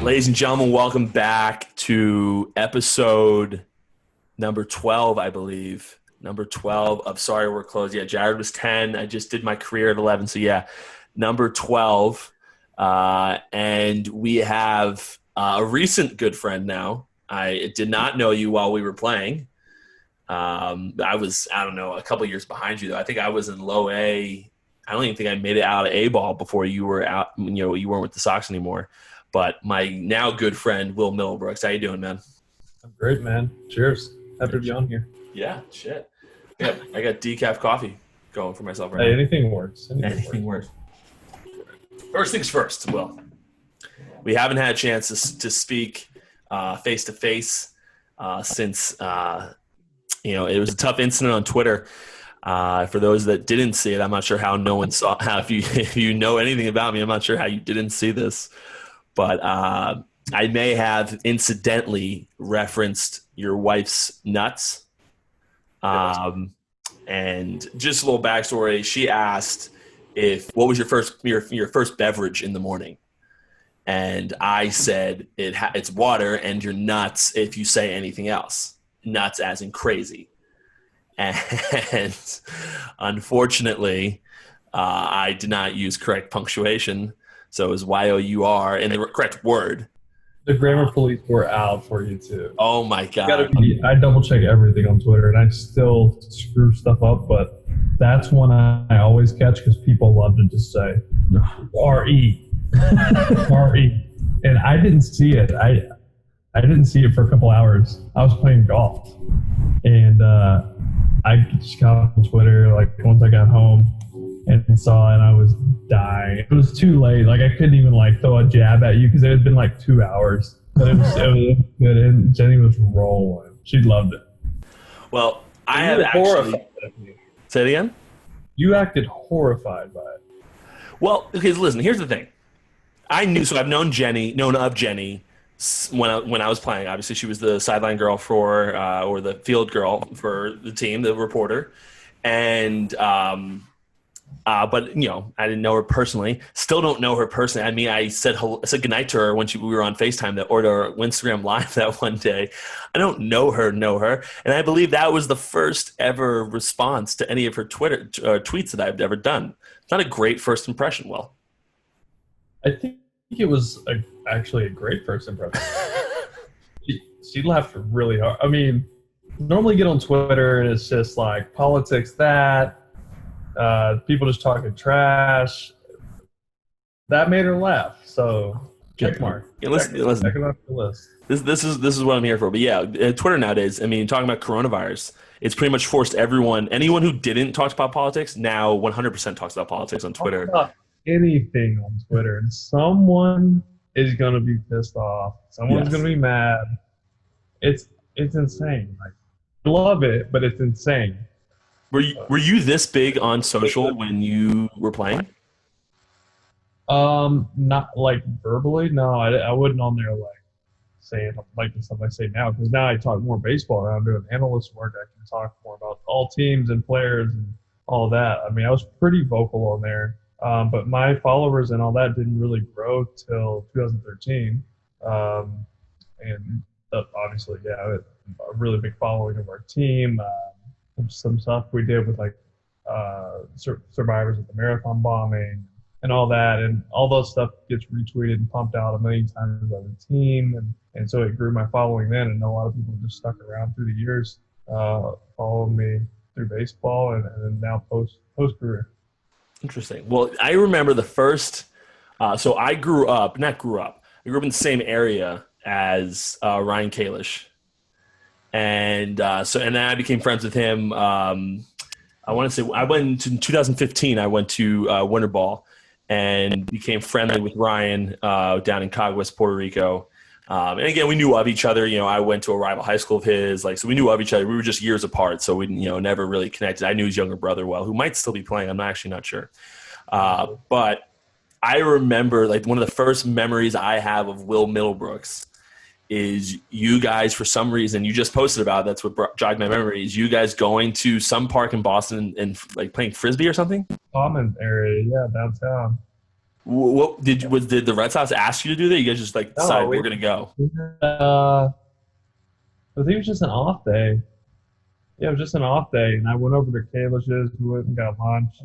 Ladies and gentlemen, welcome back to episode number 12, I believe. Number 12 of Sorry We're Closed. Yeah, Jared was 10. I just did my career at 11. So, yeah, number 12. And we have a recent good friend now. I did not know you while we were playing. I was, a couple years behind you, though. I think I was in low A. I don't even think I made it out of A ball before you were out. You weren't with the Sox anymore. But my now good friend, Will Middlebrooks. How you doing, man? I'm great, man. Cheers. Happy to be on here. Yeah, shit. Yeah, I got decaf coffee going for myself right now. Anything works. Anything works. First things first, Will. We haven't had a chance to speak face-to-face since, it was a tough incident on Twitter. For those that didn't see it, I'm not sure how no one saw. If you know anything about me, I'm not sure how you didn't see this. But I may have incidentally referenced your wife's nuts. And just a little backstory. She asked what was your first beverage in the morning? And I said it's water and you're nuts if you say anything else. Nuts as in crazy. And unfortunately, I did not use correct punctuation. So it was Y-O-U-R, and the correct word. The grammar police were out for you, too. Oh, my God. I double-check everything on Twitter, and I still screw stuff up, but that's one I always catch because people love to just say R-E. R-E. And I didn't see it. I didn't see it for a couple hours. I was playing golf, and I just got on Twitter, once I got home, and saw it, and I was dying. It was too late. I couldn't even throw a jab at you because it had been 2 hours. But it was good, and Jenny was rolling. She loved it. Well, I have actually. Say it again. You acted horrified by it. Well, because listen, here's the thing. I've known of Jenny when I was playing. Obviously, she was the sideline girl or the field girl for the team, the reporter, and. But I didn't know her personally. Still don't know her personally. I mean, I said goodnight to her when we were on FaceTime or Instagram Live that one day. I don't know her, and I believe that was the first ever response to any of her Twitter tweets that I've ever done. It's not a great first impression, Will. I think it was actually a great first impression. She laughed really hard. I mean, normally get on Twitter and it's just politics that. People just talking trash. That made her laugh. So check mark. Yeah, listen. Check it off the list. This is what I'm here for. But yeah, Twitter nowadays. I mean, talking about coronavirus, it's pretty much forced anyone who didn't talk about politics, now 100% talks about politics on Twitter. Talk about anything on Twitter, and someone is gonna be pissed off. Someone's gonna be mad. It's insane. I love it, but it's insane. Were you this big on social when you were playing? Not verbally. No, I wasn't on there saying the stuff I say now, because now I talk more baseball. Now I'm doing analyst work. I can talk more about all teams and players and all that. I mean, I was pretty vocal on there, but my followers and all that didn't really grow till 2013. And obviously, a really big following of our team. Some stuff we did with survivors of the marathon bombing and all that, and all those stuff gets retweeted and pumped out a million times by the team, and so it grew my following then, and a lot of people just stuck around through the years, following me through baseball and then now post career. Interesting. Well, I remember the first. So I grew up in the same area as Ryan Kalish. And then I became friends with him. I want to say I went in 2015. I went to Winter Ball and became friendly with Ryan down in Caguas, Puerto Rico. And again, we knew of each other. I went to a rival high school of his. So we knew of each other. We were just years apart, so we never really connected. I knew his younger brother well, who might still be playing. I'm actually not sure. But I remember one of the first memories I have of Will Middlebrooks is you guys, for some reason, you just posted about it, that's what jogged my memory, is you guys going to some park in Boston and playing Frisbee or something? Common area, yeah, downtown. Did the Red Sox ask you to do that? You guys just like No, decided we're gonna go? I think it was just an off day. Yeah, it was just an off day, and I went over to Kalish's. We went and got lunch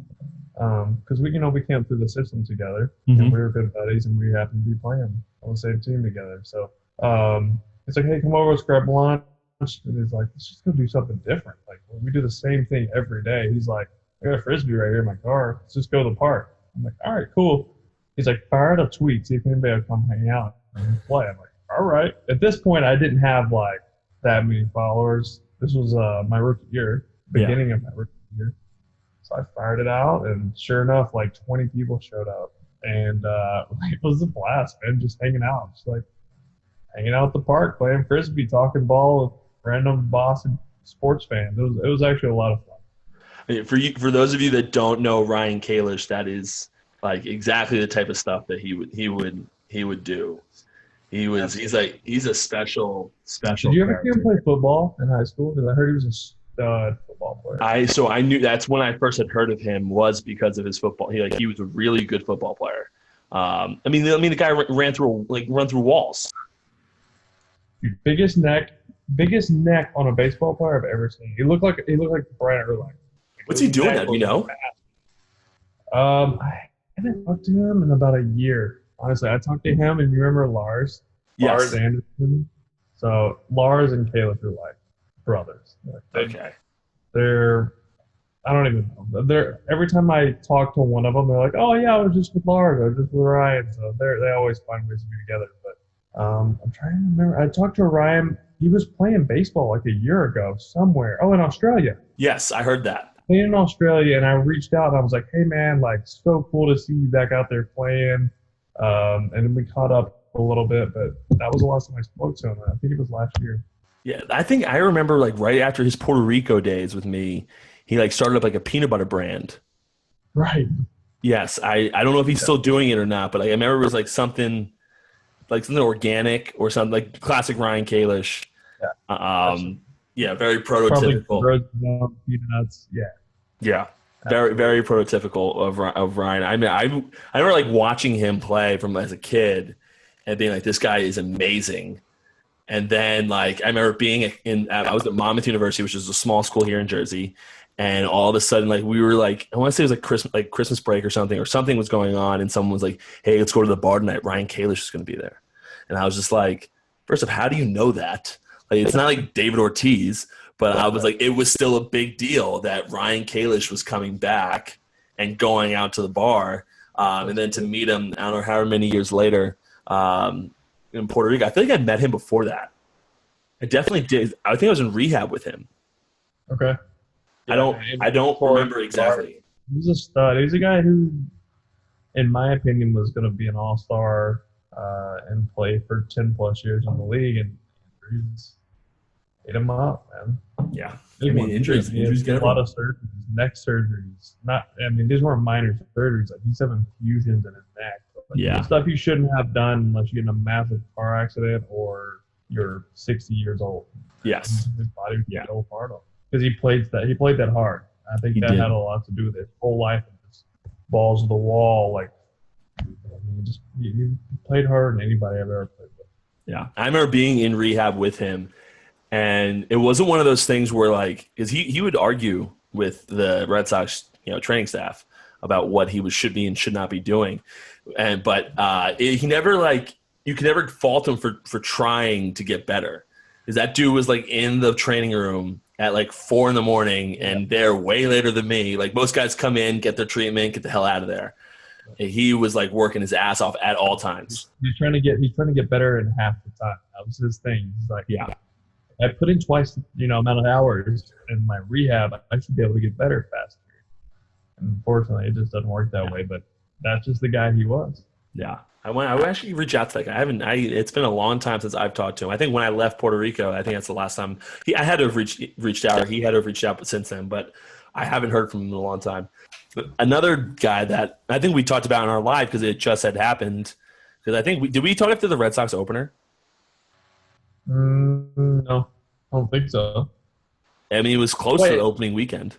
because we came through the system together, and we Hmm. were good buddies, and we happened to be playing on the same team together. So it's like, hey, come over, let's grab lunch. And he's like, let's just go do something different. Like we do the same thing every day. He's like, I got a frisbee right here in my car. Let's just go to the park. I'm like, all right, cool. He's like, fire out a tweet, see if anybody will come hang out and play. I'm like, all right. At this point, I didn't have like that many followers. This was my rookie year, Yeah. beginning of my rookie year. So I fired it out, and sure enough, like 20 people showed up, and it was a blast, man. Just hanging out, just like hanging out at the park, playing frisbee, talking ball with random Boston sports fans. It was actually a lot of fun. For those of you that don't know Ryan Kalish, that is like exactly the type of stuff that he would do. He's a special Did you ever see him character. play football in high school? Because I heard he was a stud football player. I knew that's when I first had heard of him was because of his football. He was a really good football player. I mean the guy run through walls. Dude, biggest neck on a baseball player I've ever seen. He looked like Brian Urlacher. What's His he doing neck now? Do you was know? I haven't talked to him in about a year. Honestly, I talked to him, and you remember Lars, Lars Yes. Anderson. So Lars and Caleb are like brothers. Like Okay. they're I don't even know. They're every time I talk to one of them, they're like, "Oh yeah, I was just with Lars. I was just with Ryan." So they always find ways to be together. But I'm trying to remember. I talked to Ryan. He was playing baseball like a year ago somewhere. Oh, in Australia. Yes, I heard that. Playing in Australia, and I reached out and I was like, "Hey man, like so cool to see you back out there playing." And then we caught up a little bit, but that was the last time I spoke to him. I think it was last year. Yeah, I think I remember like right after his Puerto Rico days with me, he like started up like a peanut butter brand. Right. Yes, I don't know if he's still doing it or not, but like, I remember it was like something organic or something like classic Ryan Kalish. Yeah. Yeah, very Probably prototypical. frozen peanuts. Yeah. Yeah, very prototypical of Ryan. I mean, I remember like watching him play from as a kid and being like, this guy is amazing. And then like I remember being I was at Monmouth University, which is a small school here in Jersey, and all of a sudden like we were like I want to say it was like Christmas break or something was going on, and someone was like, hey, let's go to the bar tonight. Ryan Kalish is going to be there, and I was just like, first off, how do you know that? Like it's not like David Ortiz, but I was like, it was still a big deal that Ryan Kalish was coming back and going out to the bar, and then to meet him, I don't know however many years later. In Puerto Rico. I feel like I met him before that. I definitely did. I think I was in rehab with him. Okay. I Yeah, don't and I don't for remember exactly. He's a stud. He's a guy who, in my opinion, was going to be an all-star and play for 10 plus years in the league, and he's ate him up, man. Yeah. I Big mean, one. injuries He get had a lot everyone. of surgeries, neck surgeries. Not, I mean, these weren't minor surgeries. Like he's having fusions in his neck. Like, Yeah. stuff you shouldn't have done unless you get in a massive car accident or you're 60 years old. Yes. His body would Yeah. go apart because he played that hard. I think He that did. had a lot to do with it. His whole life, just balls to the wall. Like I mean, he played harder than anybody I've ever played with. Yeah. I remember being in rehab with him, and it wasn't one of those things where like because he would argue with the Red Sox, training staff about what should be and should not be doing. He never like you can never fault him for trying to get better. Because that dude was like in the training room at like 4 a.m. and they're way later than me. Like most guys come in, get their treatment, get the hell out of there. And he was like working his ass off at all times. He's trying to get better in half the time. That was his thing. He's like, Yeah. I put in twice, amount of hours in my rehab. I should be able to get better faster. And unfortunately, it just doesn't work that way. But that's just the guy he was. Yeah. I would actually reach out to that guy. It's been a long time since I've talked to him. I think when I left Puerto Rico, I think that's the last time I had to have reached out, or he had to have reached out since then, but I haven't heard from him in a long time. But another guy that I think we talked about in our live because it just had happened. Because I think did we talk after the Red Sox opener? No, I don't think so. I mean, it was close to Wait. the opening weekend.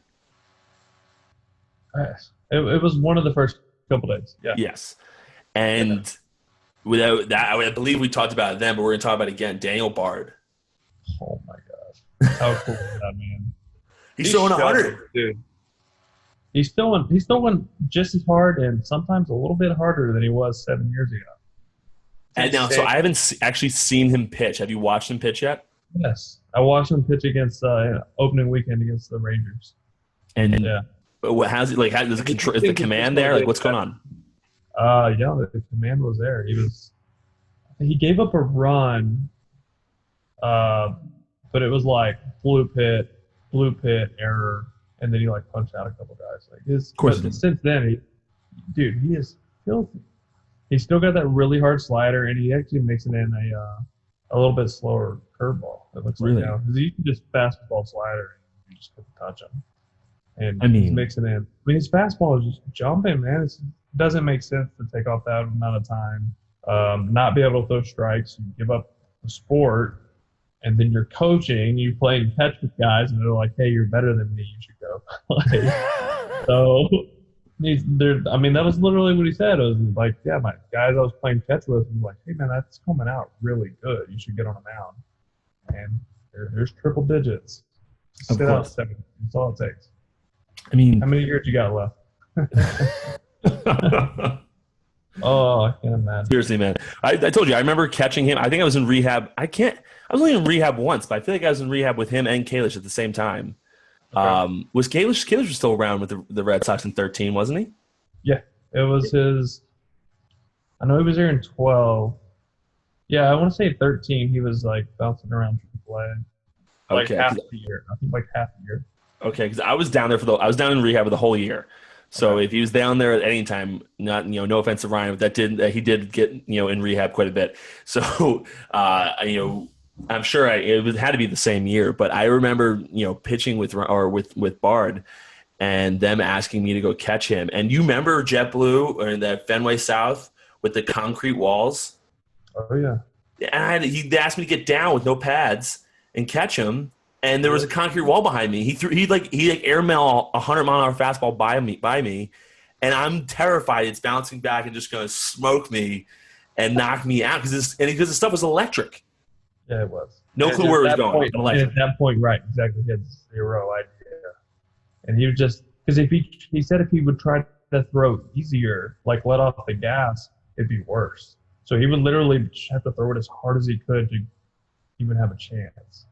It was one of the first couple days. Yeah. Yes. And without that, I believe we talked about it then, but we're going to talk about it again. Daniel Bard. Oh my gosh. How cool is that, man? He's He's throwing shoving, 100. dude. He's still went just as hard and sometimes a little bit harder than he was 7 years ago. And It's now, so insane. I haven't actually seen him pitch. Have you watched him pitch yet? Yes. I watched him pitch against opening weekend against the Rangers. And Yeah. but what has it like? How does the control? Is the Things are just command gonna there? Like, get what's going better. on? Yeah, the command was there. He gave up a run, uh, but it was like blue pit, error, and then he like punched out a couple guys. Of course, But since then, dude, he is filthy. He's still got that really hard slider, and he actually makes it in a little bit slower curveball. It looks like really. now because he can just fastball slider, and you just couldn't touch him. And I he's mean, mixing in. I mean, his fastball is just jumping, man. It doesn't make sense to take off that amount of time, not be able to throw strikes, you give up the sport, and then you're coaching, you playing catch with guys, and they're like, "Hey, you're better than me. You should go." So he's there. I mean, that was literally what he said. It was like, "Yeah, my guys I was playing catch with, and like, hey, man, that's coming out really good. You should get on a mound." And there's triple digits. of Sit out course. 7. That's all it takes. I mean, How many years you got left? Oh, I can't imagine. seriously, man. I told you, I remember catching him. I think I was in rehab. I was only in rehab once, but I feel like I was in rehab with him and Kalish at the same time. Okay. Was Kalish? Kalish was still around with the Red Sox in 13, wasn't he? Yeah, it was his. I know he was there in 12. Yeah, I want to say 13. He was like bouncing around AAA, like Okay, half the year. I think like half the year. okay, because I was down there I was down in rehab for the whole year. So Okay. if he was down there at any time, not no offense to Ryan, but he did get in rehab quite a bit. So I'm sure had to be the same year. But I remember pitching with Bard and them asking me to go catch him. And you remember JetBlue or that Fenway South with the concrete walls? Oh yeah. And he asked me to get down with no pads and catch him. And there was a concrete wall behind me. He airmail 100-mile-an-hour fastball by me, and I'm terrified it's bouncing back and just going to smoke me and knock me out because the stuff was electric. Yeah, it was. No And clue at where it was that going. point, But and electric. at that point, right? Exactly. He had zero idea. And he was just because if he said if he would try to throw easier, like let off the gas, it'd be worse. So he would literally just have to throw it as hard as he could to even have a chance.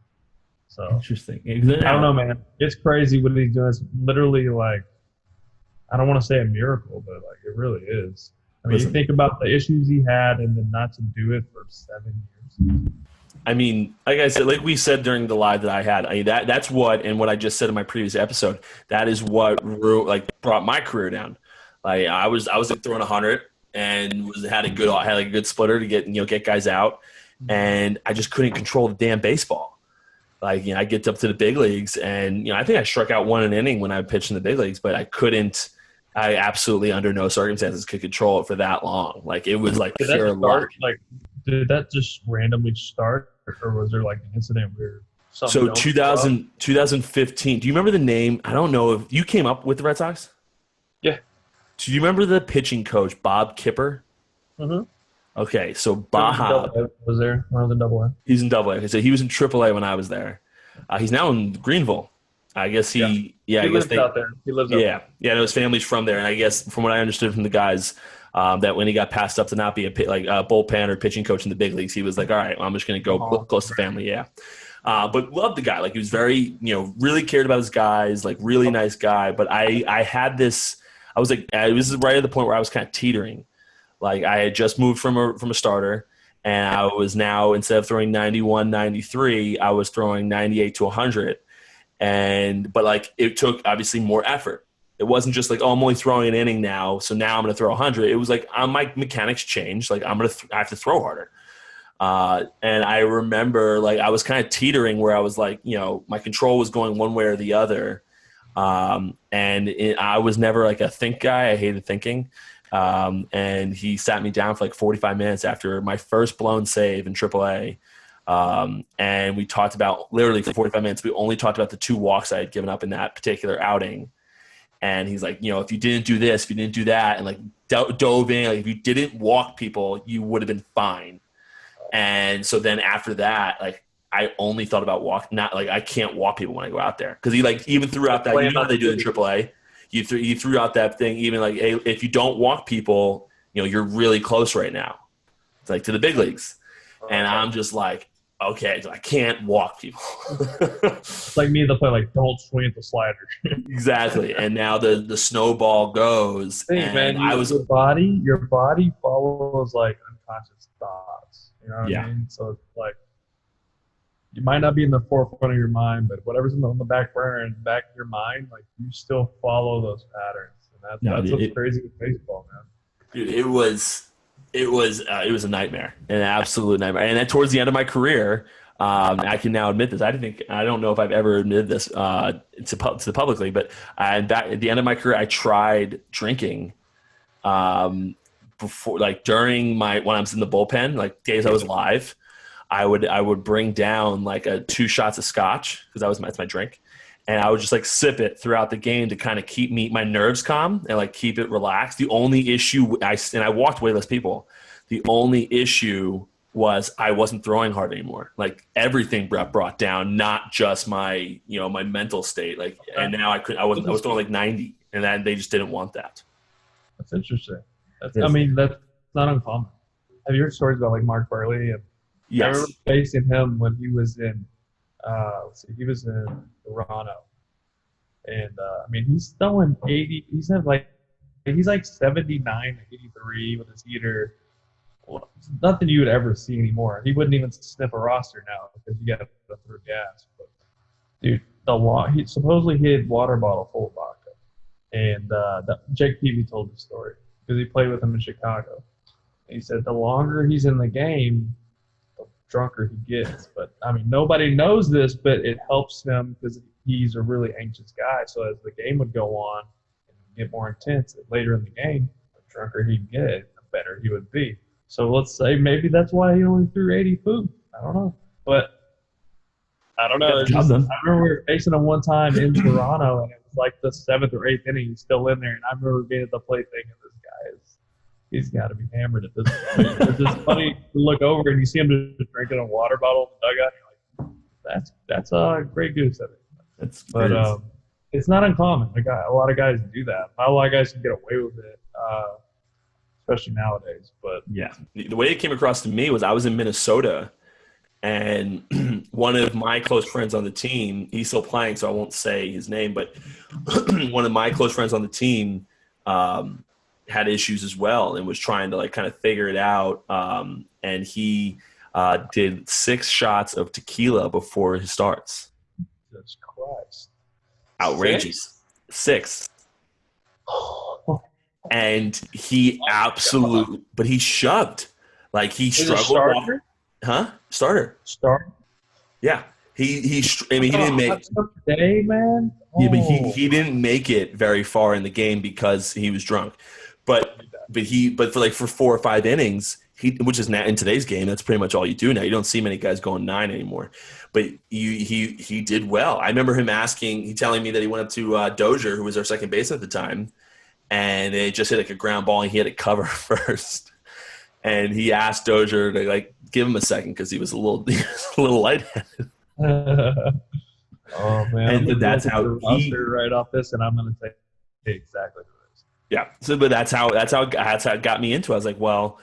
So Interesting. I don't know, man. It's crazy what he's doing. It's literally like I don't want to say a miracle, but like it really is. I mean, you Listen, think about the issues he had, and then not to do it for 7 years. I mean, like I said, like we said during the live that I had, that's what, and what I just said in my previous episode, that is what brought my career down. Like I was like throwing 100 and had a good splitter to get guys out, and I just couldn't control the damn baseball. Like I get up to the big leagues, and I think I struck out one an inning when I pitched in the big leagues, but I couldn't. I absolutely under no circumstances could control it for that long. Like it was like Did that pure luck. start like? Did that just randomly start, or was there like an incident where something So else blew up? 2015. Do you remember the name? I don't know if you came up with the Red Sox. Yeah. Do you remember the pitching coach, Bob Kipper? Mm-hmm. Okay, so Double Bob, A was there when I was in Double A. he's in Double A. Okay, so he was in Triple A when I was there. He's now in Greenville. I guess Yeah. I He guess lives they, out there. He lives out there. yeah. No, his family's from there, and I guess from what I understood from the guys, that when he got passed up to not be a bullpen or pitching coach in the big leagues, he was like, "All right, well, I'm just going to go Oh, close to family." Yeah, but loved the guy. Like he was very, really cared about his guys. Like really nice guy. But I had this. I was like, this is right at the point where I was kind of teetering. Like I had just moved from a starter, and I was now, instead of throwing 91, 93, I was throwing 98 to 100. But like it took obviously more effort. It wasn't just like, oh, I'm only throwing an inning now, so now I'm going to throw 100. It was like my mechanics changed. Like I have to throw harder. And I remember like I was kind of teetering where I was like, my control was going one way or the other. I was never like a think guy. I hated thinking. And he sat me down for like 45 minutes after my first blown save in AAA. And we talked about literally for 45 minutes. We only talked about the 2 walks I had given up in that particular outing. And he's like, if you didn't do this, if you didn't do that, and like dove in, like if you didn't walk people, you would have been fine. And so then after that, like I only thought about walk, not like I can't walk people when I go out there because he like even threw out that how they do it in AAA. You threw out that thing even like, hey, if you don't walk people, you're really close right now. It's like to the big leagues, and I'm just like, okay, I can't walk people. It's like me to play like don't swing at the slider. Exactly, and now the snowball goes. Hey and man, I was your body follows like unconscious thoughts. You know what I mean? So it's like you might not be in the forefront of your mind, but whatever's on the back burner and back of your mind, like you still follow those patterns, and that's what's crazy with baseball, man. Dude, it was a nightmare, an absolute nightmare. And then towards the end of my career, I can now admit this. I don't know if I've ever admitted this to the publicly, but at the end of my career, I tried drinking before, like during when I was in the bullpen, like days I was live. I would bring down like 2 shots of scotch because that's my drink. And I would just like sip it throughout the game to kind of keep my nerves calm and like keep it relaxed. The only issue I walked way less people. The only issue was I wasn't throwing hard anymore. Like everything brought down, not just my my mental state. Like and now I was throwing like 90, and then they just didn't want that. That's interesting. That's not uncommon. Have you heard stories about like Mark Burley? And yes. I remember facing him when he was in. He was in Toronto, and he's throwing 80. He's like 79, 83 with his heater. Well, nothing you would ever see anymore. He wouldn't even sniff a roster now because you got to throw gas. But dude, he supposedly he had water bottle full of vodka, and Jake Peavy told the story because he played with him in Chicago. And he said the longer he's in the game, drunker he gets. But nobody knows this, but it helps him because he's a really anxious guy. So as the game would go on and get more intense later in the game, the drunker he'd get, the better he would be. So let's say maybe that's why he only threw 80 food. I don't know, but I don't know. I remember we were facing him one time in Toronto, and it was like the 7th or 8th inning. He's still in there, and I remember being at the plate thinking, "This guy he's got to be hammered at this point." It's just funny to look over and you see him just drinking a water bottle in the dugout. And you're like, that's a great goose. But it's not uncommon. Like a lot of guys do that. Not a lot of guys can get away with it, especially nowadays. But yeah, the way it came across to me was I was in Minnesota, and one of my close friends on the team, he's still playing, so I won't say his name, but one of my close friends on the team had issues as well and was trying to like kind of figure it out. And he did 6 shots of tequila before his starts. Jesus Christ. Outrageous. 6. And he absolutely, but he shoved. Like he struggled. Starter? Starter. Starter? Yeah. He didn't make day, man. Yeah, but he didn't make it very far in the game because he was drunk. But for 4 or 5 innings, which is now in today's game, that's pretty much all you do now. You don't see many guys going 9 anymore. But he did well. I remember him telling me that he went up to Dozier, who was our second baseman at the time, and they just hit like a ground ball, and he had to cover first. And he asked Dozier to like give him a second because he was a little lightheaded. Oh man! And that's how he right off this, and I'm going to say exactly what it is. Yeah. So, but that's how it got me into it. I was like, well,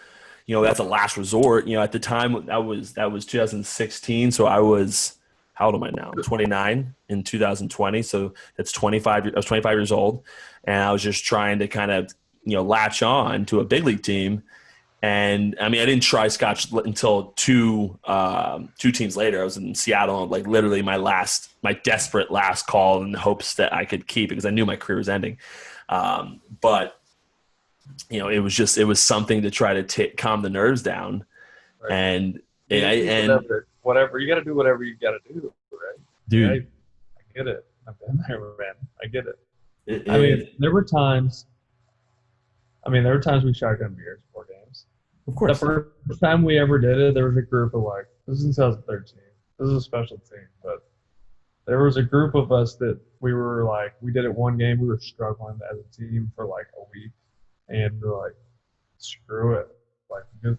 that's a last resort. At the time that was 2016. So I was, how old am I now? I'm 29 in 2020. So it's 25. I was 25 years old, and I was just trying to kind of latch on to a big league team. And I didn't try scotch until two teams later. I was in Seattle, like literally my desperate last call in hopes that I could keep it because I knew my career was ending. But it was something to try to calm the nerves down. Right. And whatever you got to do, whatever you got to do, right? Dude, I get it. I've been there, man. I get it. There were times we shotgun beers before games. Of course. The first time we ever did it, there was a group of this is in 2013. This is a special team, but there was a group of us that we did it one game. We were struggling as a team for like a week, and we were like, screw it. Like, there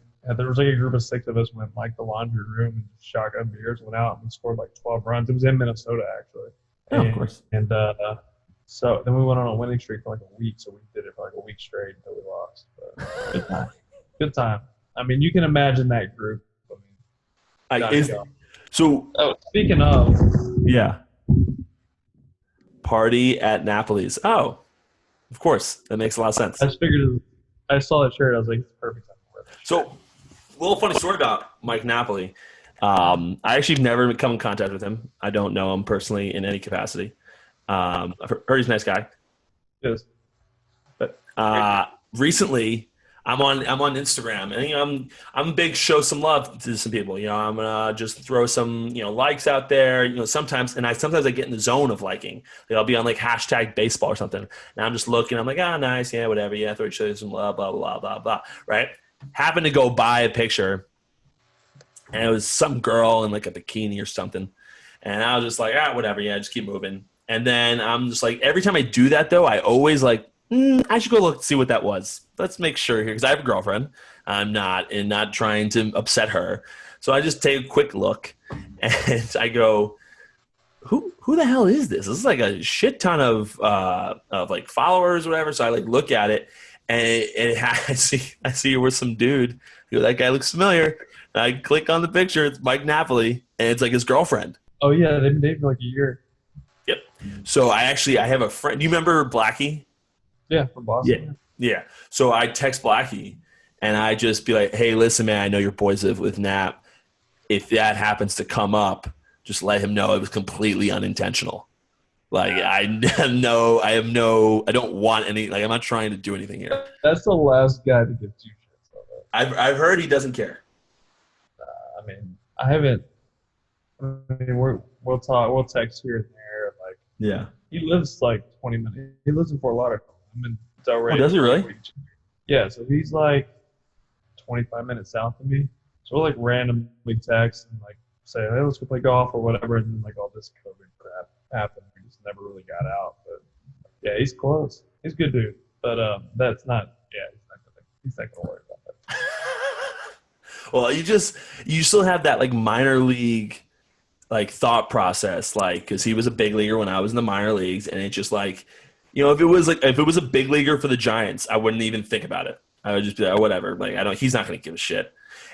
was like a group of 6 of us went like the laundry room and shotgun beers, went out and scored like 12 runs. It was in Minnesota actually, Oh, of course. and so then we went on a winning streak for like a week. So we did it for like a week straight until we lost. But good time. Good time. I mean, you can imagine that group. I mean, so. oh, speaking of, Yeah. Party at Napoli's. Oh, of course. That makes a lot of sense. I just figured I saw that shirt. I was like, it's perfect time for it. So, a little funny story about Mike Napoli. I actually have never come in contact with him. I don't know him personally in any capacity. I've heard he's a nice guy. Yes. But recently, I'm on Instagram, and I'm big show some love to some people. I'm gonna just throw some likes out there. Sometimes I get in the zone of liking. Like, I'll be on like hashtag baseball or something, and I'm just looking. I'm like, nice, yeah, whatever, yeah, throw each other some love, blah blah blah blah, right? Happened to go buy a picture, and it was some girl in like a bikini or something, and I was just like, whatever, yeah, just keep moving. And then I'm just like, every time I do that though, I always like, I should go look see what that was. Let's make sure here, because I have a girlfriend. I'm not trying to upset her. So I just take a quick look, and I go, who the hell is this? This is like a shit ton of like followers or whatever. So I like look at it, and I see it with some dude. That guy looks familiar. And I click on the picture. It's Mike Napoli, and it's like his girlfriend. Oh yeah, they've been dating for like a year. Yep. So I have a friend. Do you remember Blackie? Yeah, from Boston. Yeah. So I text Blackie, and I just be like, hey, listen, man, I know your boys live with Nap. If that happens to come up, just let him know it was completely unintentional. Like, I don't want any, like, I'm not trying to do anything here. That's the last guy to give 2 shits on that. I've heard he doesn't care. I mean, I haven't. I mean, we'll talk. We'll text here and there. Like, Yeah. he lives like 20 minutes. He lives in Fort Lauderdale. I'm in Delray. Oh, does he really? Yeah. So he's like 25 minutes south of me. So we'll like randomly text and like say, hey, let's go play golf or whatever. And then like all this COVID crap happened. We just never really got out. But yeah, he's close. He's a good dude. But that's not. Yeah, he's not gonna worry about that. Well, you still have that like minor league like thought process, like, because he was a big leaguer when I was in the minor leagues, and it's just like, if it was a big leaguer for the Giants, I wouldn't even think about it. I would just be like, whatever. Like, he's not going to give a shit.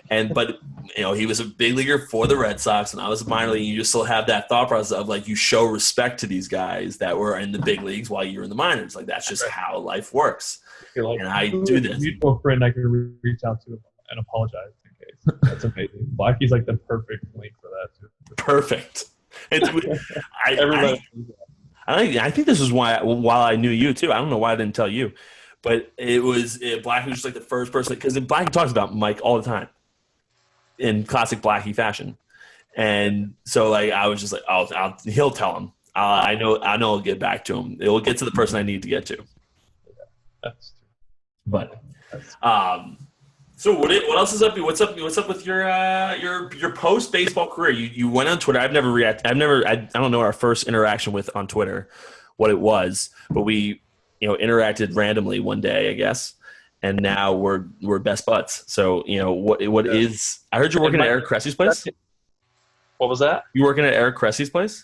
But he was a big leaguer for the Red Sox, and I was a minor league. You just still have that thought process of like, you show respect to these guys that were in the big leagues while you were in the minors. Like, that's just how life works. Like, and I do this. A mutual friend I can reach out to and apologize in case. That's amazing. Blackie's like the perfect link for that too. Perfect. Everybody. I think this is why while I knew you too. I don't know why I didn't tell you, but Blackie was just like the first person, because Blackie talks about Mike all the time in classic Blackie fashion, and so like I was just like, he'll tell him. I know I'll get back to him. It will get to the person I need to get to. Yeah, that's true. But so what else is up? What's up with your post baseball career? You went on Twitter. I don't know our first interaction with on Twitter, what it was, but we interacted randomly one day, I guess, and now we're best buds. So what is? I heard you're working at Eric Cressy's place. What was that? You working at Eric Cressy's place?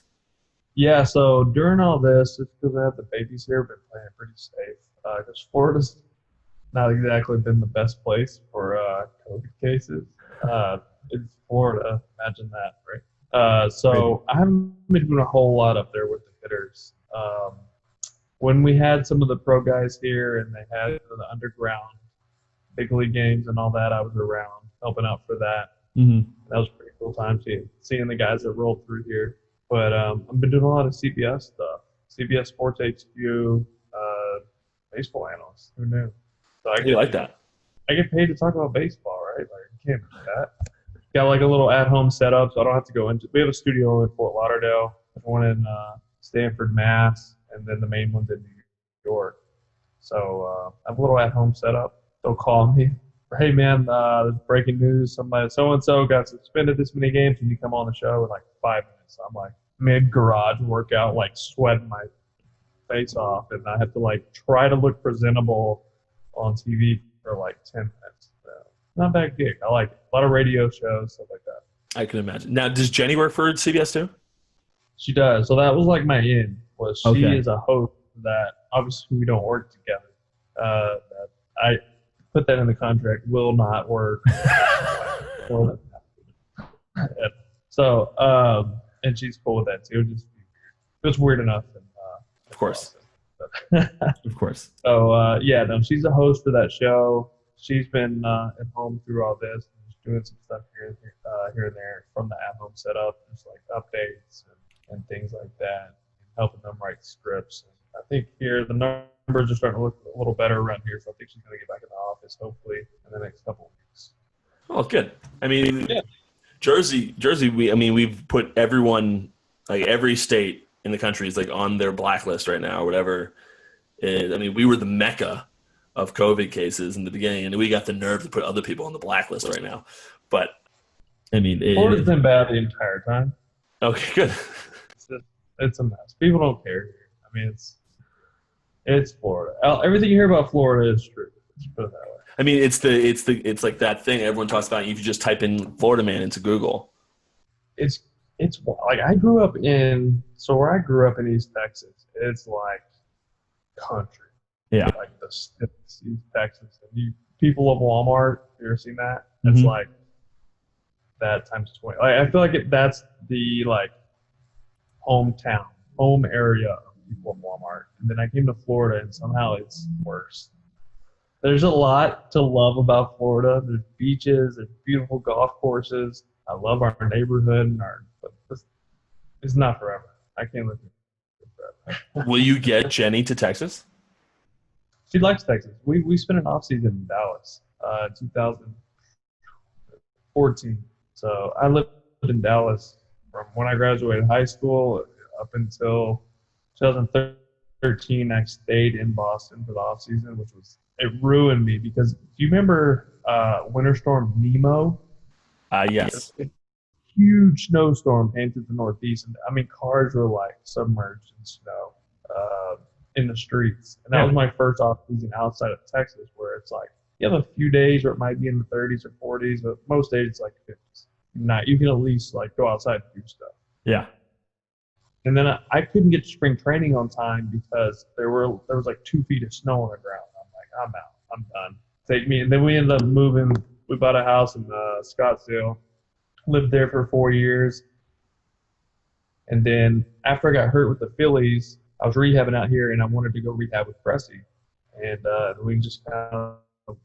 Yeah. So during all this, it's because I have the babies here, been playing pretty safe. Because Florida's not exactly been the best place for COVID cases. It's Florida, imagine that, right? So I haven't been doing a whole lot up there with the hitters. When we had some of the pro guys here and they had the underground big league games and all that, I was around helping out for that. Mm-hmm. That was a pretty cool time seeing the guys that rolled through here. But I've been doing a lot of CBS stuff, CBS Sports HQ, baseball analyst. Who knew? So you like that? I get paid to talk about baseball, right? Like, you can't do that. Got like a little at-home setup, so I don't have to go into. We have a studio in Fort Lauderdale, one in Stanford, Mass, and then the main one's in New York. So I have a little at-home setup. They'll call me. Hey man, there's breaking news. Somebody so and so got suspended this many games. Can you come on the show in like 5 minutes? So I'm like, mid garage workout, like sweating my face off, and I had to like try to look presentable on TV for like 10 minutes. Not bad gig. I like it. A lot of radio shows, stuff like that. I can imagine. Now, does Jenny work for CBS too? She does. So that was like my in. Was she Okay. is a host that obviously we don't work together. That I put that in the contract. Will not work. So and she's cool with that too. It was weird enough. And, Of course. Of course. So yeah, no, she's a host for that show. She's been at home through all this, and just doing some stuff here and there from the at-home setup, just like updates and things like that, helping them write scripts. And I think here the numbers are starting to look a little better around here, so I think she's going to get back in the office hopefully in the next couple of weeks. Oh, good. I mean, Yeah. Jersey. We've put everyone, like every state in the country, is like on their blacklist right now, or whatever. We were the mecca of COVID cases in the beginning, and we got the nerve to put other people on the blacklist right now. But Florida's been bad the entire time. Okay, good. It's a mess. People don't care here. I mean, it's Florida. Everything you hear about Florida is true. Let's put it that way. I mean, it's like that thing everyone talks about. If you just type in Florida man into Google, It's like where I grew up in East Texas, it's like country. Yeah. Like East Texas. And people love Walmart. You ever seen that? It's like that times 20. Like, I feel like that's the like home area of people in Walmart. And then I came to Florida, and somehow it's worse. There's a lot to love about Florida. There's beaches, there's beautiful golf courses. I love our neighborhood, but it's not forever. I can't live here forever. Will you get Jenny to Texas? She likes Texas. We spent an off season in Dallas, 2014. So I lived in Dallas from when I graduated high school up until 2013. I stayed in Boston for the off season, it ruined me because do you remember Winter Storm Nemo? Yes. Huge snowstorm came through the Northeast, and I mean cars were like submerged in snow in the streets. And that was my first off season outside of Texas, where it's like you have a few days where it might be in the 30s or 40s, but most days it's like 50s. You can at least like go outside and do stuff. Yeah. And then I couldn't get to spring training on time because there was like 2 feet of snow on the ground. I'm like, I'm out. I'm done. Take me. And then we ended up moving. We bought a house in Scottsdale. Lived there for 4 years. And then after I got hurt with the Phillies, I was rehabbing out here, and I wanted to go rehab with Cressy. And we just kind of,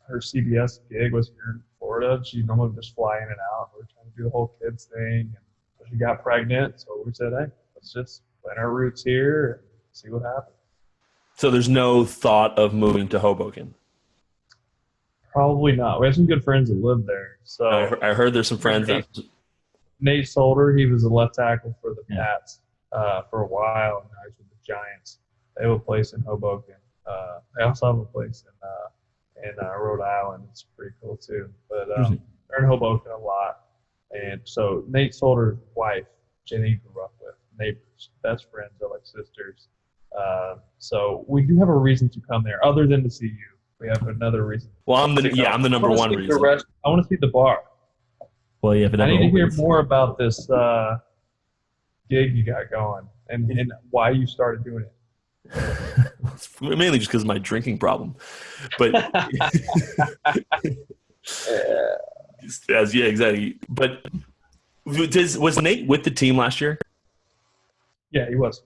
her CBS gig was here in Florida. She normally would just fly in and out. We were trying to do the whole kids thing. And she got pregnant, so we said, hey, let's just plant our roots here and see what happens. So there's no thought of moving to Hoboken? Probably not. We have some good friends that live there. So I heard there's some friends Nate Solder, he was a left tackle for the Pats for a while, and now he's with the Giants. They have a place in Hoboken. They also have a place in Rhode Island. It's pretty cool too. But they're in Hoboken a lot. And so Nate Solder's wife, Jenny, grew up with neighbors, best friends, they're like sisters. So we do have a reason to come there, other than to see you. We have another reason. Well, I'm the number one reason. I want to see the bar. Well, yeah, but I need to hear more about this gig you got going and why you started doing it. Mainly just because of my drinking problem. But yeah, exactly. But was Nate with the team last year? Yeah, he was.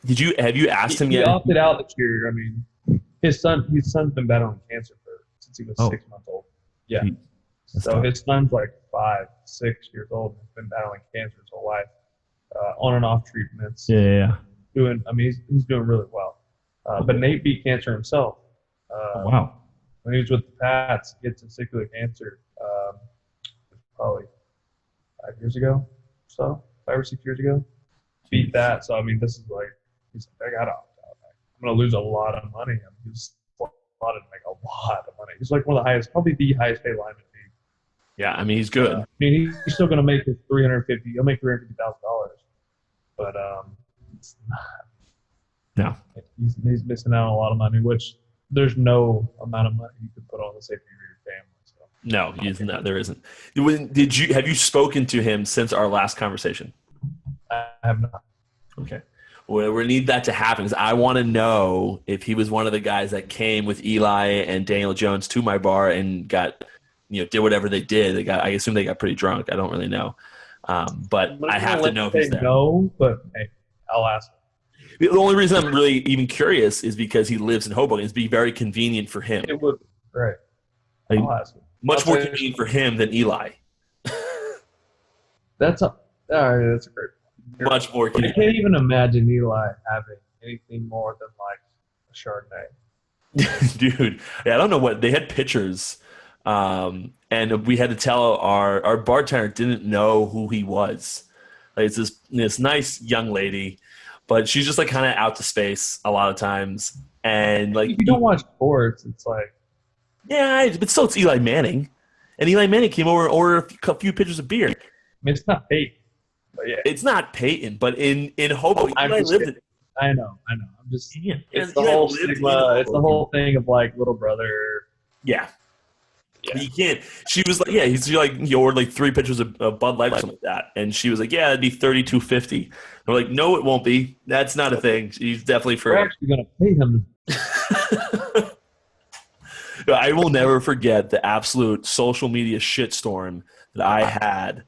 Have you asked him yet? He opted out this year. I mean, his son's been battling cancer since he was 6 months old. Yeah. So his son's like 5, 6 years old and has been battling cancer his whole life, on and off treatments. Yeah. He's doing really well. But Nate beat cancer himself. Wow. When he was with the Pats, he had testicular cancer probably 5 years ago, so 5 or 6 years ago. Beat that. So, I mean, this is like, he's like, I got to opt out. I'm going to lose a lot of money. He's slotted to make a lot of money. He's like one of the highest, probably the highest paid lineman. Yeah, I mean, he's good. He's still going to make his $350,000. He'll make $350,000. but it's No. he's missing out on a lot of money, which there's no amount of money you can put on the safety of your family. So No, there isn't. Have you spoken to him since our last conversation? I have not. Okay. Well, we need that to happen because I want to know if he was one of the guys that came with Eli and Daniel Jones to my bar and got, did whatever they did. I assume they got pretty drunk. I don't really know. But I have to know if he's there. No, but hey, I'll ask him. The only reason I'm really even curious is because he lives in Hoboken. It's be very convenient for him. It would, right. Like, I'll ask him. Much more convenient for him than Eli. That's a great point. Much more I convenient. can't even imagine Eli having anything more than like a Chardonnay. Dude, I don't know what they had pictures, and we had to tell our bartender didn't know who he was. Like it's this nice young lady, but she's just like kind of out to space a lot of times, and like If you don't watch sports, it's like but still it's Eli Manning, and Eli Manning came over and ordered a few pitchers of beer. I mean, it's not Peyton, but yeah, It's not Peyton, but in Hoboken, Eli lived in. I know. I'm just it's the Eli whole lived in stigma. It's the Hoboken. whole thing of like little brother. Yeah. Yeah. You can't. She was like, he ordered like 3 pitchers of Bud Light or something like that, and she was like, yeah, it'd be $32.50. I'm like, no, it won't be. That's not a thing. She's definitely We're for. actually gonna pay him. I will never forget the absolute social media shitstorm that I had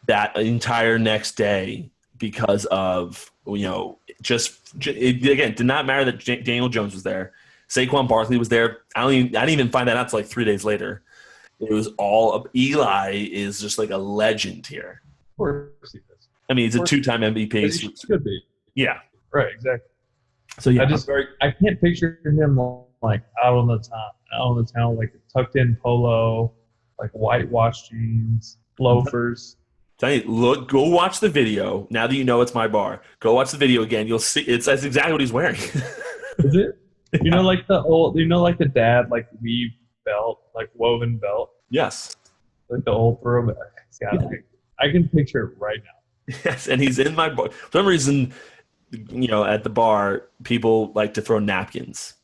that entire next day because of it did not matter that Daniel Jones was there. Saquon Barkley was there. I didn't even find that out until like 3 days later. It was all Eli is just like a legend here. Of course he does. I mean, he's a 2-time MVP. He should be. Yeah. Right. Exactly. So yeah, I can't picture him like out on the town, like tucked in polo, like whitewashed jeans, loafers. Tell you, go watch the video. Now that you know it's my bar, go watch the video again. You'll see that's exactly what he's wearing. Is it? You know, like like the dad, like weave belt, like woven belt, Yes. like the old throwback. I can picture it right now. Yes, and he's in my bar. For some reason, at the bar, people like to throw napkins.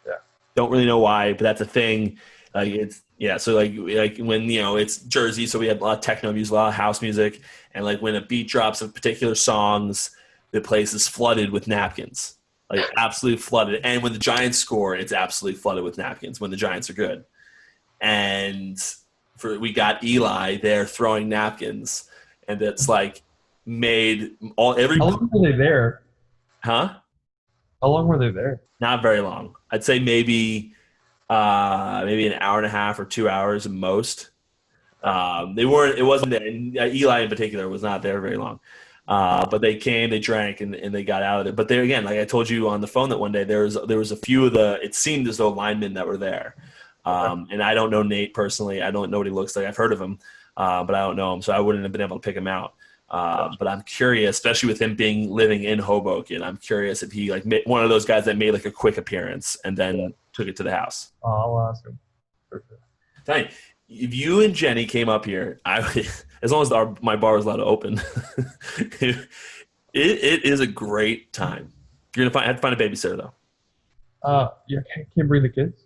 Yeah. Don't really know why, but that's a thing. So like when it's Jersey, so we have a lot of techno music, a lot of house music, and like when a beat drops of particular songs, the place is flooded with napkins. Like absolutely flooded. And when the Giants score, it's absolutely flooded with napkins when the Giants are good. And we got Eli there throwing napkins, and that's like made every. How long were they there? Huh? How long were they there? Not very long. I'd say maybe an hour and a half or 2 hours at most. They weren't. It wasn't there. And Eli in particular was not there very long. But they came, they drank, and they got out of it. But there again, like I told you on the phone that one day, there was a few of it seemed as though linemen that were there. And I don't know Nate personally. I don't know what he looks like. I've heard of him, but I don't know him, so I wouldn't have been able to pick him out. But I'm curious, especially with him living in Hoboken, I'm curious if he like one of those guys that made like a quick appearance and then took it to the house. I'll ask him. For sure. Tell you, if you and Jenny came up here, as long as my bar was allowed to open, it is a great time. You're gonna have to find a babysitter though. Yeah, can't bring the kids.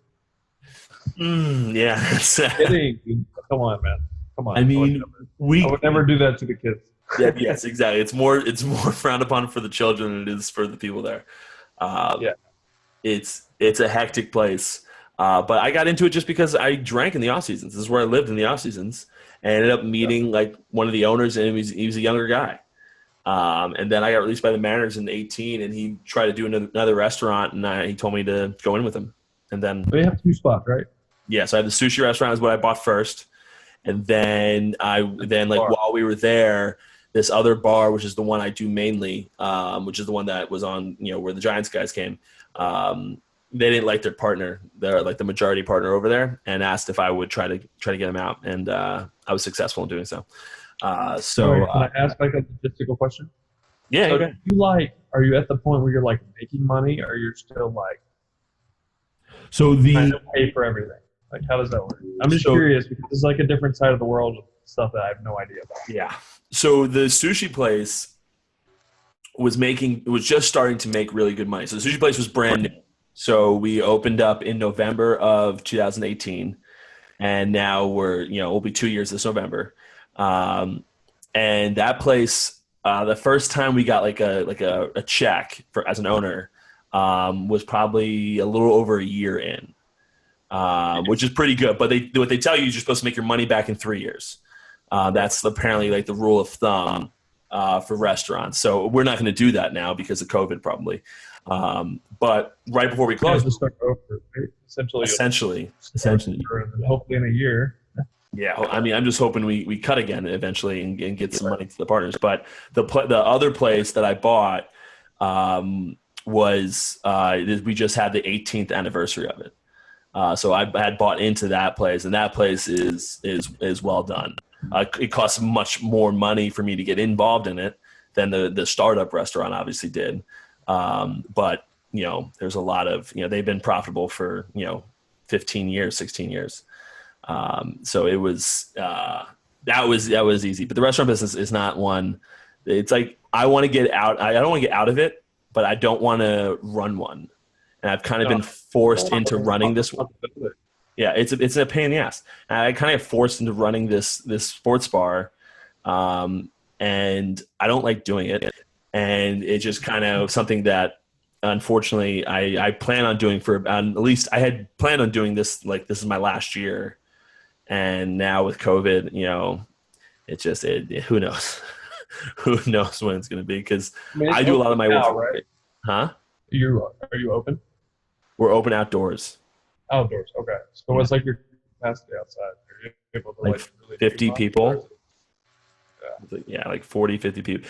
Yeah. Kidding. Come on, man. Come on. I mean, I would never do that to the kids. Yes, exactly. It's more frowned upon for the children than it is for the people there. It's a hectic place. But I got into it just because I drank in the off seasons. This is where I lived in the off seasons. And I ended up meeting like one of the owners, and he was a younger guy. And then I got released by the Mariners in 2018, and he tried to do another restaurant, and he told me to go in with him. And then they have 2 spots, right? Yeah, so I had the sushi restaurant is what I bought first, and then while we were there, this other bar, which is the one I do mainly, which is the one that was on where the Giants guys came. They didn't like their partner, they're like the majority partner over there, and asked if I would try to get him out, and I was successful in doing so. Can I ask like a logistical question? Yeah. So Okay. are you at the point where you're like making money, or you're still like So trying to pay for everything? Like, how does that work? I'm just curious because it's like a different side of the world with stuff that I have no idea about. Yeah. So the sushi place, was just starting to make really good money. So the sushi place was brand new. So we opened up in November of 2018, and now we'll be 2 years this November. And that place, the first time we got like a check for as an owner, was probably a little over a year in, which is pretty good. But what they tell you is you're supposed to make your money back in 3 years. That's apparently like the rule of thumb for restaurants. So we're not going to do that now because of COVID, probably. But right before we closed, just start over, right? essentially, hopefully in a year. yeah. I mean, I'm just hoping we cut again eventually and get some money to the partners. But the other place that I bought was we just had the 18th anniversary of it. So I had bought into that place, and that place is well done. It costs much more money for me to get involved in it than the startup restaurant obviously did. But there's a lot of they've been profitable for 15 years, 16 years. So it was that was easy. But the restaurant business is not one. It's like I want to get out. I don't want to get out of it, but I don't want to run one. And I've kind of been forced into running this one. Yeah, it's a pain in the ass. And I kind of get forced into running this sports bar, and I don't like doing it. And it's just kind of something that, unfortunately, I plan on doing for at least I had planned on doing this. Like this is my last year, and now with COVID, who knows, who knows when it's going to be? Because I do a lot of my work. Right? Huh? Are you open? We're open outdoors. Outdoors, okay. So what's like your capacity outside? Are you able to like really 50 people? Yeah, like 40, 50 people.